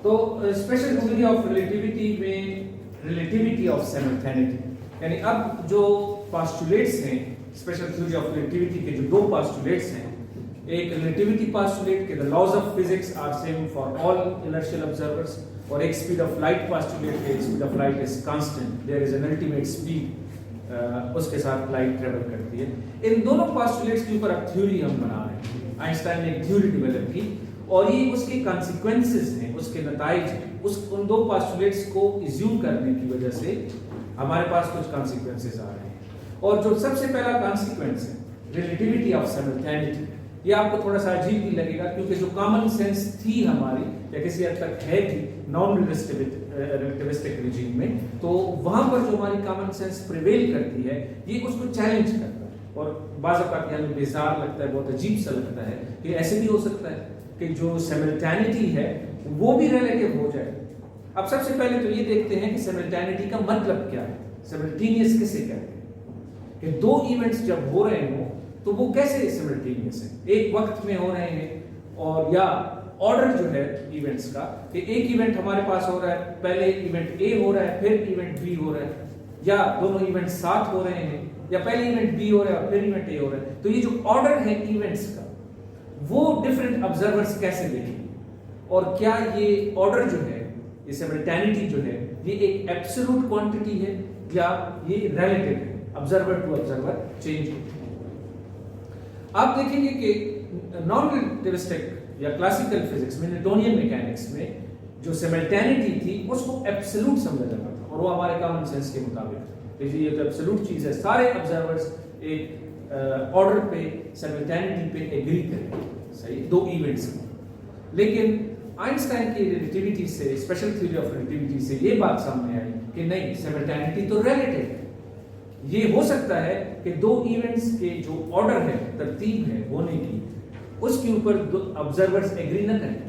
तो special theory of relativity में relativity of सिमिल्टेनिटी, यानी अब जो पोस्टुलेट्स हैं स्पेशल थ्योरी ऑफ रिलेटिविटी के जो दो पोस्टुलेट्स हैं, एक रिलेटिविटी पोस्टुलेट के the laws of physics are same for all inertial observers, और एक स्पीड ऑफ लाइट पोस्टुलेट के speed of light is constant, there is an ultimate speed, उसके साथ लाइट ट्रेवल करती है। इन दोनों पोस्टुलेट्स के ऊपर अब थ्योरी हम बना रहे हैं। आइंस्टाइन ने एक थ्योरी डेवलप की और ये उसके कॉन्सिक्वेंसेस हैं, उसके नताइज हैं। उन दो पोस्टुलेट्स को इज्यूम करने की वजह से हमारे पास कुछ कॉन्सिक्वेंसेस आ रहे हैं। और जो सबसे पहला कॉन्सिक्वेंस है रिलेटिविटी ऑफ सिमिल्टेनिटी, ये आपको थोड़ा सा अजीब भी लगेगा क्योंकि जो कॉमन सेंस थी हमारी या किसी हद तक है थी नॉन रिलेटिविस्टिक रिजीम में, तो वहां पर जो हमारी कॉमन सेंस प्रिवेल करती है ये उसको चैलेंज करता है और बाज़ औक़ात हमें बेजार लगता है, बहुत अजीब सा लगता है कि ऐसे भी हो सकता है कि जो सिमिल्टेनिटी है वो भी रिलेटिव हो जाए। अब सबसे पहले तो ये देखते हैं कि सिमिल्टेनिटी का मतलब क्या है, सिमिल्टेनियस किसे कहते हैं, कि दो इवेंट्स जब हो रहे हो तो वो कैसे सिमिल्टेनियस है, एक वक्त में हो रहे हैं, और या ऑर्डर जो है इवेंट्स का कि एक इवेंट हमारे पास हो रहा है, पहले इवेंट ए हो रहा है फिर इवेंट बी हो रहा है, या दोनों इवेंट साथ हो रहे हैं, या पहले इवेंट बी हो रहा है फिर इवेंट ए हो रहा है। तो ये जो ऑर्डर है इवेंट्स का वो डिफरेंट ऑब्जर्वर्स कैसे देखेंगे, और क्या ये ऑर्डर जो है, ये सिमिल्टेनिटी जो है, ये एक एब्सोल्यूट क्वांटिटी है या ये रिलेटिव है, ऑब्जर्वर टू ऑब्जर्वर चेंज होती है। आप देखेंगे कि नॉन रिलेटिविस्टिक या क्लासिकल फिजिक्स में, न्यूटोनियन मैकेनिक्स में जो सिमिल्टेनिटी थी उसको एब्सोल्यूट समझा जाता था और वो हमारे कॉमन सेंस के मुताबिक ये तो एब्सोल्यूट चीज है, सारे ऑब्जर्वर्स एक ऑर्डर पे सिमिल्टेनिटी पे एग्री करेंगे, सही, दो इवेंट्स में। लेकिन आइंस्टाइन की रिलेटिविटी से, स्पेशल थ्योरी ऑफ रिलेटिविटी से ये बात सामने आई कि नहीं, सिमिल्टेनिटी तो रिलेटिव है। ये हो सकता है कि दो इवेंट्स के जो ऑर्डर है, तरतीब है होने की, उसके ऊपर दो ऑब्जर्वर्स एग्री न करें।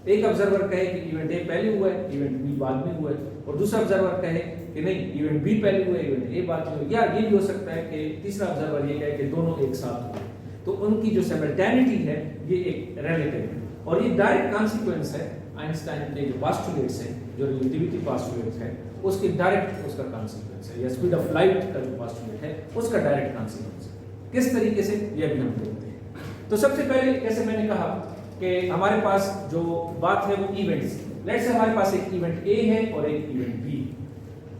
एक ऑब्जर्वर कहे कि इवेंट ए पहले हुआ है, इवेंट बी बाद में हुआ है, और दूसरा ऑब्जर्वर कहे कि नहीं, इवेंट बी पहले हुआ है, इवेंट ए बाद में हुआ है। या ये भी हो सकता है कि तीसरा ऑब्जर्वर ये कहे कि दोनों एक साथ हुए। तो उनकी जो सिमिल्टेनिटी है ये एक रिलेटिव है, और ये डायरेक्ट कॉन्सिक्वेंस है आइंस्टाइन के जो पोस्टुलेट्स हैं, जो रिलेटिविटी पोस्टुलेट्स है, उसके डायरेक्ट उसका कॉन्सिक्वेंस है, या स्पीड ऑफ लाइट का जो पोस्टुलेट है उसका डायरेक्ट कॉन्सिक्वेंस है। किस तरीके से, ये भी हम देखते हैं। तो सबसे पहले, जैसे मैंने कहा कि हमारे पास जो बात है वो इवेंट्स, लेट्स से हमारे पास एक इवेंट ए है और एक इवेंट बी।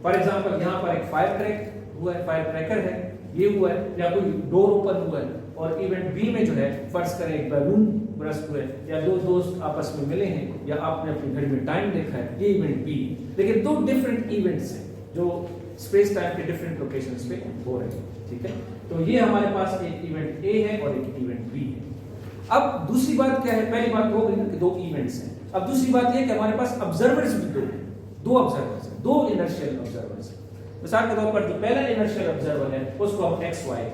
फॉर एग्जांपल यहाँ पर एक फायर क्रैक हुआ है, फायर क्रैकर है, ये हुआ है, या कोई डोर ओपन हुआ है, और इवेंट बी में जो है फर्ज करें एक बैलून बरस्ट हुआ है, या दो दोस्त आपस में मिले हैं, या आपने अपनी घड़ी में टाइम देखा है, ये इवेंट बी। लेकिन दो डिफरेंट इवेंट्स हैं जो स्पेस टाइम के डिफरेंट लोकेशंस पे हो रहे हैं, ठीक है। तो ये हमारे पास एक इवेंट ए है और एक इवेंट बी है। अब दूसरी बात क्या है, पहली बात हो गई ना कि दो इवेंट्स हैं। अब दूसरी बात यह कि हमारे पास ऑब्जर्वर्स भी दो ऑब्जर्वर्स हैं, दो इनर्शियल ऑब्जर्वर्स हैं। मिसाल के तौर पर जो पहला इनर्शियल ऑब्जर्वर है उसको हम एक्स वाई,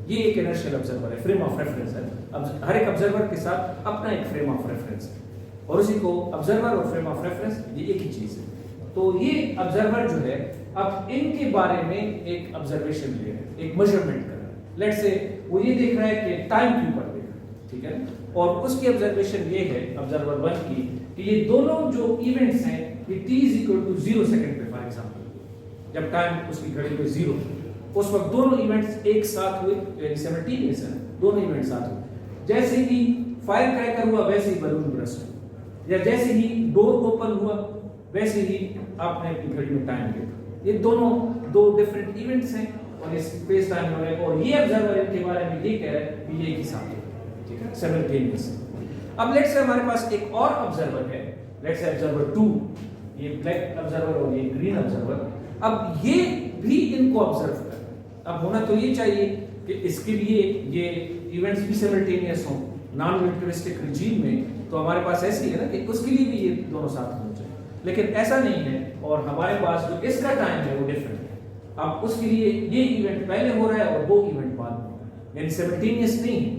ये एक इनर्शियल ऑब्जर्वर है, फ्रेम ऑफ रेफरेंस है। अब हर एक ऑब्जर्वर के साथ अपना एक फ्रेम ऑफ रेफरेंस है, और उसी को ऑब्जर्वर और फ्रेम ऑफ रेफरेंस ये एक ही चीज है। तो ये ऑब्जर्वर जो है अब इनके बारे में एक ऑब्जर्वेशन ले रहे हैं, एक मेजरमेंट कर रहा है। लेट्स से वो ये देख रहा है कि टाइम के ऊपर देख रहा है, ठीक है, और उसकी ऑब्जर्वेशन ये है ऑब्जर्वर 1 की कि ये दोनों जो इवेंट्स हैं ये t = 0 सेकंड पे, फॉर एग्जांपल जब टाइम उसकी घड़ी में 0, उस वक्त दोनों इवेंट्स एक साथ हुए, यानी सिमिल्टेनियस है, दोनों इवेंट्स साथ हुए। जैसे ही फायर क्रैकर हुआ वैसे ही बलून बरस्ट हुआ, या जैसे ही डोर ओपन हुआ वैसे ही आपने अपनी घड़ी में टाइम देखा। ये दोनों दो डिफरेंट इवेंट्स हैं और ये स्पेस टाइम हो रहा है, और ये ऑब्जर्वर इनके बारे में ये कह रहा है कि ये एक ही साथ है, ठीक है, सिमिल्टेनियस। अब लेट्स से हमारे पास एक और ऑब्जर्वर है, लेट्स से ऑब्जर्वर 2, ये ब्लैक ऑब्जर्वर और ये ग्रीन ऑब्जर्वर। अब ये भी इनको ऑब्जर्व कर रहा है। अब होना तो ये चाहिए कि इसके लिए ये इवेंट्स भी सिमिल्टेनियस हों नॉन रिलेटिविस्टिक रिजीम में, तो हमारे पास ऐसी है ना कि उसके लिए भी ये दोनों साथ होने चाहिए। लेकिन ऐसा नहीं है, और हमारे पास जो इसका टाइम है वो डिफरेंट है। अब उसके लिए ये इवेंट पहले हो रहा है और वो इवेंट बाद में हो रहा है, यानी सिमिल्टेनियस नहीं है।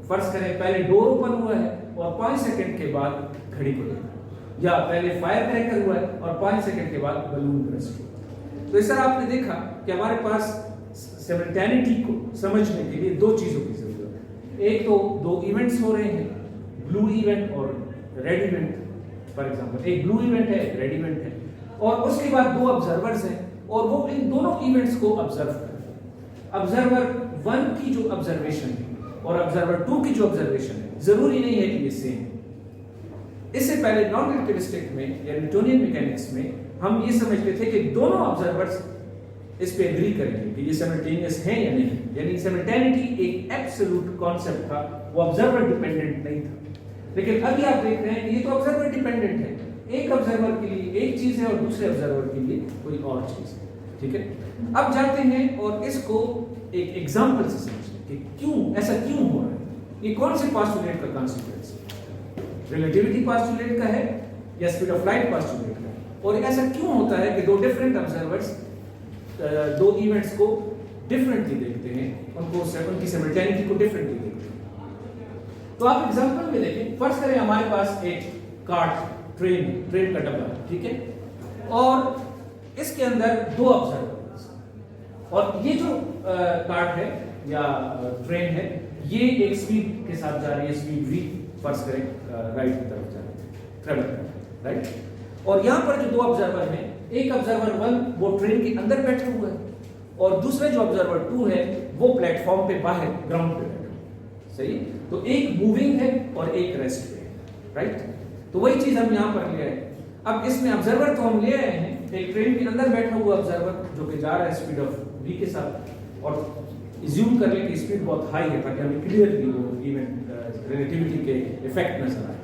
फर्ज करें पहले डोर ओपन हुआ है और 5 सेकंड के बाद घड़ी को देखा, या पहले फायर क्रैकर हुआ है और 5 सेकंड के बाद बलून बरस्ट हुआ। तो इस तरह आपने देखा कि हमारे पास सिमिल्टेनिटी को समझने के लिए दो चीजों की जरूरत है। एक तो दो इवेंट्स हो रहे हैं, ब्लू इवेंट और रेड इवेंट, फॉर एग्जांपल एक ब्लू इवेंट है, एक रेड इवेंट है, और उसके बाद दो ऑब्जर्वर्स हैं और वो इन दोनों इवेंट्स को ऑब्जर्व कर रहे हैं। ऑब्जर्वर 1 की जो ऑब्जर्वेशन है और ऑब्जर्वर 2 की जो ऑब्जर्वेशन है, जरूरी नहीं है कि ये सेम। इससे पहले नॉन रिलेटिविस्टिक में या न्यूटोनियन मैकेनिक्स में हम ये समझते थे कि दोनों ऑब्जर्वर्स इस पे एग्री करेंगे कि ये सिमल्टेनियस है या नहीं, यानी सिमल्टेनिटी एक एब्सोल्यूट कॉन्सेप्ट था, वो ऑब्जर्वर डिपेंडेंट नहीं था। लेकिन अभी आप देख रहे हैं कि ये तो ऑब्जर्वर डिपेंडेंट है, एक ऑब्जर्वर के लिए एक चीज है और दूसरे ऑब्जर्वर के लिए कोई और चीज है। ठीक है, अब जाते हैं और इसको एक एग्जांपल से समझते हैं कि क्यों ऐसा क्यों हो रहा है। ये कौन से पोस्टुलेट का कॉन्सिक्वेंस है, रिलेटिविटी पोस्टुलेट का है या स्पीड ऑफ लाइट पोस्टुलेट का है, और ऐसा क्यों होता है कि दो डिफरेंट ऑब्जर्वर्स दो इवेंट्स को डिफरेंटली देखते हैं, उनकी सिमल्टेनिटी को डिफरेंटली देखते हैं। तो आप एग्जांपल में देखें, फर्ज करें हमारे पास एक कार्ट ट्रेन का डब्बा है, ठीक है, और इसके अंदर दो ऑब्जर्वर्स, और ये जो कार्ट है या ट्रेन है, ये एक स्पीड के साथ जा रही है, स्पीड v फर्ज करें राइट की तरफ जा रही है, ट्रेवल कर रही है, राइट। और यहां पर जो दो ऑब्जर्वर हैं, एक ऑब्जर्वर 1 वो ट्रेन के अंदर बैठा हुआ है और दूसरे जो ऑब्जर्वर 2 है वो प्लेटफॉर्म पे बाहर ग्राउंड पे बैठा है, सही। तो एक मूविंग है और एक रेस्ट पे है, राइट। तो वही चीज हम यहां पर ले आए। अब इसमें ऑब्जर्वर तो हम ले आए हैं, एक ट्रेन के अंदर बैठा हुआ ऑब्जर्वर जो कि जा रहा है स्पीड ऑफ v के साथ, और अज्यूम कर लें कि स्पीड बहुत हाई है ताकि हमें क्लियरली वो इवेंट रिलेटिविटी के इफेक्ट नजर आए,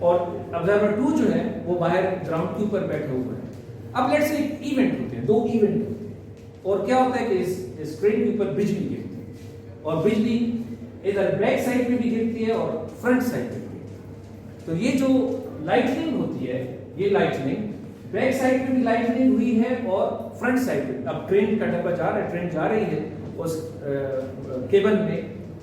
और ऑब्जर्वर 2 जो है वो बाहर ग्राउंड के ऊपर बैठा हुआ है। अब लेट्स से इवेंट होते हैं, दो इवेंट होते हैं, और क्या होता है कि इस ट्रेन के ऊपर बिजली गिरती है, और बिजली इधर बैक साइड पे भी गिरती है और फ्रंट साइड पे भी गिरती है। तो ये जो लाइटनिंग होती है, ये लाइटनिंग बैक साइड पे भी लाइटनिंग हुई है और फ्रंट साइड पे। अब ट्रेन का डब्बा जा रहा है, ट्रेन जा रही है, उस केबल में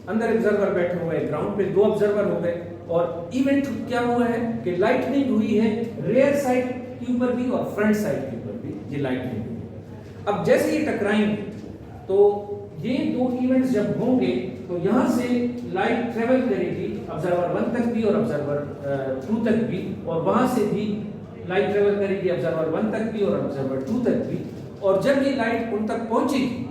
अंदर ऑब्जर्वर बैठे हुए हैं, ग्राउंड पे दो ऑब्जर्वर हो गए, और इवेंट क्या हुआ है कि लाइटनिंग हुई है रेयर साइड के ऊपर भी और फ्रंट साइड के ऊपर भी, ये लाइटनिंग हुई। अब जैसे ये टकराएंगे तो ये दो इवेंट्स जब होंगे तो यहां से लाइट ट्रेवल करेगी ऑब्जर्वर 1 तक भी और ऑब्जर्वर 2 तक भी, और वहां से भी लाइट ट्रेवल करेगी ऑब्जर्वर 1 तक भी और ऑब्जर्वर 2 तक भी, और जब ये लाइट उन तक पहुंचेगी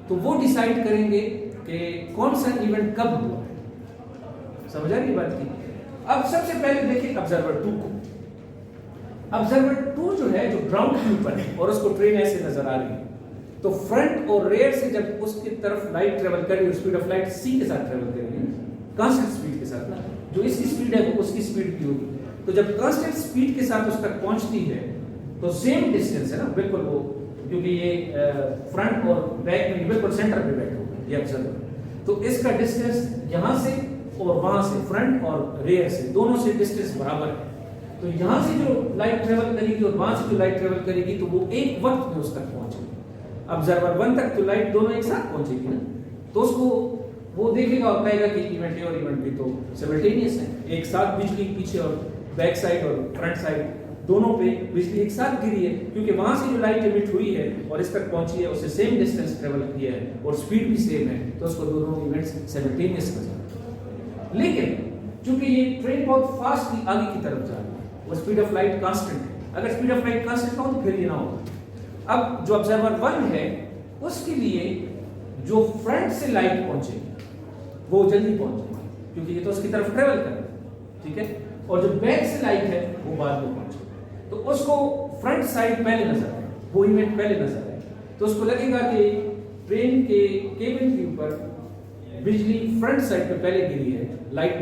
तो वो डिसाइड करेंगे कि कौन सा इवेंट कब हुआ है। समझ आ रही बात की? अब सबसे पहले देखिए ऑब्जर्वर 2 को। ऑब्जर्वर 2 जो है, जो ग्राउंड के ऊपर है और उसको ट्रेन ऐसे नजर आ रही है, तो फ्रंट और रेयर से जब उसकी तरफ लाइट ट्रेवल करेगी, स्पीड ऑफ लाइट c के साथ ट्रेवल करेगी, कांस्टेंट स्पीड के साथ ना, जो इसकी स्पीड है वो उसकी स्पीड की होगी। तो जब कांस्टेंट स्पीड के साथ उस तक पहुंचती है तो सेम डिस्टेंस है ना, बिल्कुल वो, क्योंकि ये फ्रंट और बैक में बिल्कुल सेंटर पे बैठे हुए ये ऑब्जर्वर, तो इसका डिस्टेंस यहां से और वहां से, फ्रंट और रेयर से, दोनों से डिस्टेंस बराबर है। तो यहां से जो लाइट ट्रेवल करेगी और वहां से जो लाइट ट्रेवल करेगी तो वो एक वक्त में उस तक पहुंचेगी। ऑब्जर्वर 1 तक तो लाइट दोनों एक साथ पहुंचेगी ना, तो उसको वो देखेगा और कहेगा कि इवेंट ए और इवेंट बी तो सिमल्टेनियस है, एक साथ बिजली पीछे और बैक साइड और फ्रंट साइड दोनों पे बिजली एक साथ गिरी है, क्योंकि वहां से जो लाइट एमिट हुई है और इस तक पहुंची है उससे सेम डिस्टेंस ट्रेवल किया है और स्पीड भी सेम है, तो उसको दोनों इवेंट्स सिमल्टेनियस नजर आते हैं। लेकिन चूंकि ये ट्रेन बहुत फास्टली आगे की तरफ जा रही है और स्पीड ऑफ लाइट कांस्टेंट है, अगर स्पीड ऑफ लाइट कांस्टेंट हो तो फिर ये ना होगा। अब जो ऑब्जर्वर 1 है उसके लिए जो फ्रंट से लाइट पहुंचेगी वो जल्दी पहुंचेगी, क्योंकि ये तो उसकी तरफ ट्रेवल कर रहा है, ठीक है, और जो बैक से लाइट है वो बाद में पहुंचेगी, तो उसको फ्रंट साइड पहले नजर आए, वो इवेंट पहले नजर आए, तो उसको लगेगा कि ट्रेन के केबिन के ऊपर बिजली फ्रंट साइड पे पहले गिरी है, लाइट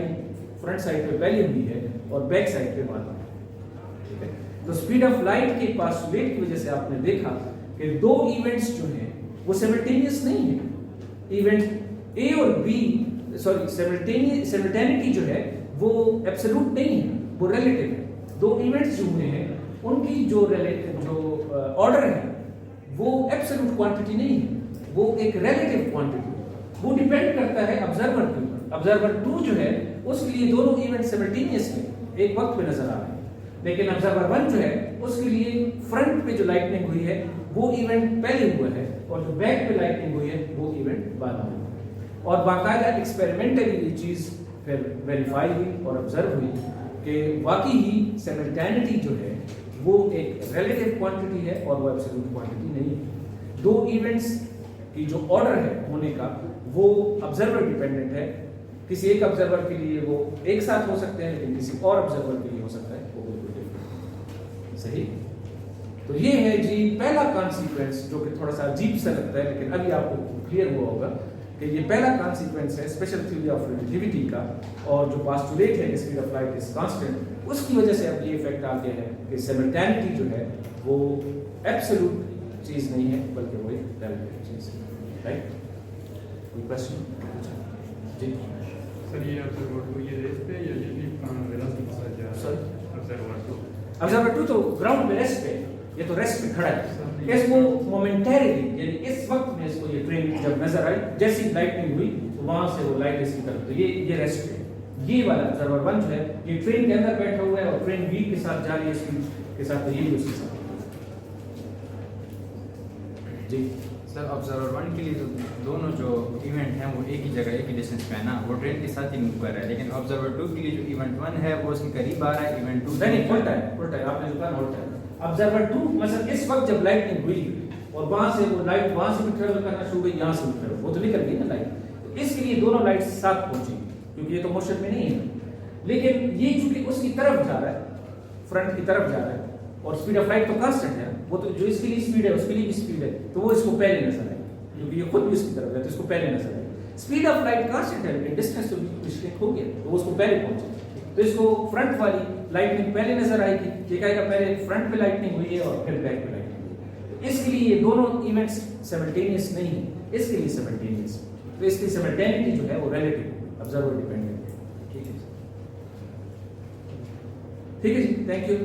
फ्रंट साइड पे पहले हुई है और बैक साइड पे बाद में, ठीक है। तो स्पीड ऑफ लाइट के पोस्टुलेट की वजह से आपने देखा कि दो इवेंट्स जो हैं वो सिमल्टेनियस नहीं है। इवेंट ए और बी, सॉरी, सिमल्टेनिटी जो है वो एब्सोल्यूट नहीं है, वो रिलेटिव है। दो इवेंट्स जो हुए हैं उनकी जो ऑर्डर है वो एब्सोल्यूट क्वांटिटी नहीं है, वो एक रिलेटिव क्वांटिटी है, वो डिपेंड करता है ऑब्जर्वर के ऊपर। ऑब्जर्वर 2 जो है उसके लिए दोनों इवेंट सिमल्टेनियस में एक वक्त पे नजर आ रहे हैं, लेकिन ऑब्जर्वर 1 जो है उसके लिए फ्रंट पे जो लाइटनिंग हुई है वो इवेंट पहले हुआ है और जो बैक पे लाइटनिंग हुई है वो इवेंट बाद में हुआ है। और बाकायदा एक्सपेरिमेंटली ये चीज फिर वेरीफाई हुई और ऑब्जर्व हुई कि वाकई ही सिमिल्टेनिटी जो है वो एक रिलेटिव क्वांटिटी है और वो एब्सोल्यूट क्वांटिटी नहीं है। दो इवेंट्स की जो ऑर्डर है होने का वो ऑब्जर्वर डिपेंडेंट है। किसी एक ऑब्जर्वर के लिए वो एक साथ हो सकते हैं, लेकिन किसी और ऑब्जर्वर के लिए हो सकता है वो बिल्कुल डिफरेंट। सही। तो ये है जी पहला कॉन्सिक्वेंस, जो कि थोड़ा सा अजीब सा लगता है, लेकिन अभी आपको क्लियर हुआ होगा कि ये पहला कॉन्सिक्वेंस है स्पेशल थ्योरी ऑफ रिलेटिविटी का। और जो पोस्टुलेट है speed of light is constant, उसकी वजह से अब ये इफेक्ट आ गया है कि सिमिल्टेनिटी जो है वो एब्सोल्यूट चीज नहीं है, बल्कि वो एक रिलेटिव चीज है। राइट? कोई क्वेश्चन? जी सर, ये ऑब्जर्वर 2 ये रेस पे या ये वेलोसिटी के साथ जा रहा है? सर ऑब्जर्वर 2 तो ग्राउंड पे रेस्ट पे, ये तो रेस्ट पे खड़ा है। इसको मोमेंटरीली यानी इस वक्त में इसको ये ट्रेन जब नजर आई, जैसी लाइटनिंग हुई तो वहां से वो लाइट इसकी तरफ, तो ये रेस्ट पे। ये वाला ऑब्जर्वर 1 जो है ये ट्रेन के अंदर बैठा हुआ है और ट्रेन v के साथ जा रही है स्पीड के साथ, तो ये भी उसके साथ। जी सर, ऑब्जर्वर 1 के लिए तो दोनों जो इवेंट हैं वो एक ही जगह एक ही डिस्टेंस पे है ना, वो ट्रेन के साथ ही मूव कर रहा है। लेकिन ऑब्जर्वर 2 के लिए जो इवेंट 1 है वो उसके करीब आ रहा है, इवेंट 2 नहीं उल्टा है, आपने जो कहा उल्टा है। ऑब्जर्वर 2 मतलब इस वक्त जब लाइटनिंग हुई और वहां से वो लाइट वहां से भी ट्रेवल करना शुरू हुई, यहां से भी ट्रेवल, वो तो निकल गई ना लाइट, तो इसके लिए दोनों लाइट साथ पहुंची, क्योंकि ये तो मोशन में नहीं है। लेकिन ये चूंकि उसकी तरफ जा रहा है, फ्रंट की तरफ जा रहा है, और स्पीड ऑफ लाइट तो कांस्टेंट है, वो तो जो इसके लिए स्पीड है उसके लिए भी स्पीड है, तो वो इसको पहले नजर आएगी, क्योंकि ये खुद भी इसकी तरफ है तो इसको पहले नजर आएगी। स्पीड ऑफ लाइट कांस्टेंट है, लेकिन डिस्टेंस तो रिस्ट्रिक्ट हो गया, तो उसको पहले पहुंचे, तो इसको फ्रंट वाली लाइटनिंग पहले नजर आएगी। ये कहेगा पहले फ्रंट पे लाइटनिंग हुई है और फिर बैक पे लाइटनिंग हुई है। तो इसके लिए ये दोनों इवेंट्स सिमिल्टेनियस नहीं है, इसके लिए सिमिल्टेनियस, तो इसकी सिमिल्टेनिटी जो है वो रिलेटिव ऑब्जर्वर डिपेंडेंट है। ठीक है जी, थैंक यू।